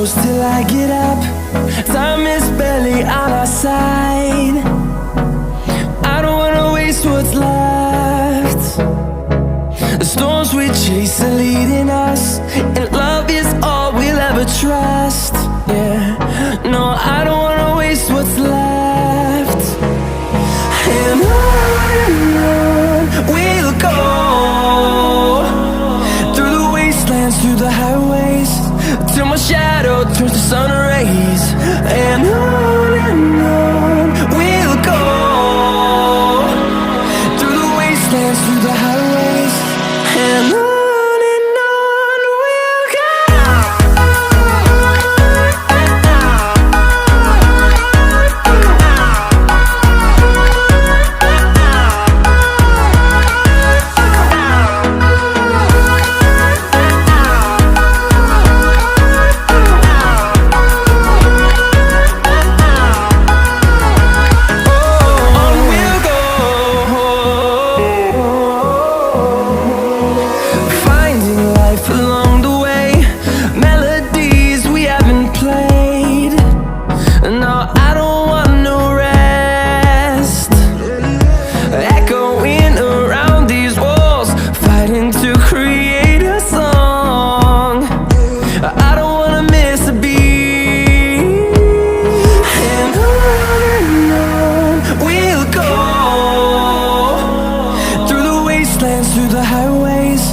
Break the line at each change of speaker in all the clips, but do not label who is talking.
close till I get up. Time is barely on our side. I don't wanna waste what's left. The storms we chase are leading us, and love is all we'll ever trust. Yeah, no, I don't wanna waste what's left. And on we'll go, through the wastelands, through the highways, till my shadow turns to sun rays. And on we'll go, through the wastelands, through the highways, and on we'll go. Through the highways,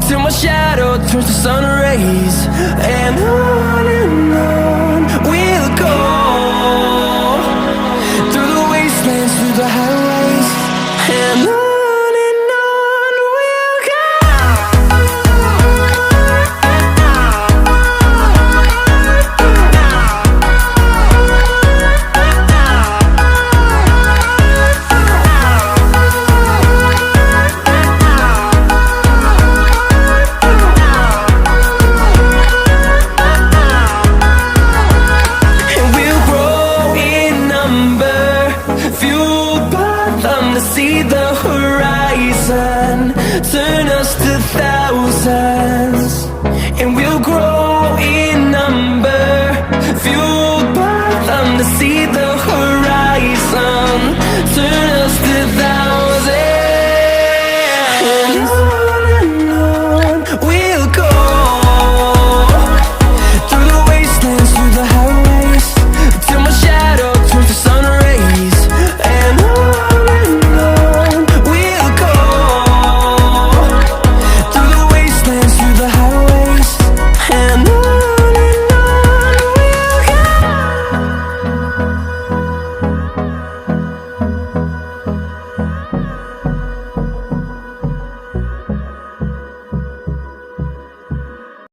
till my shadow turns to sun rays. And on we'll go, through the wastelands, through the highways, and on we'll go. See the horizon, turn us to thousands, and we'll grow in number, fuel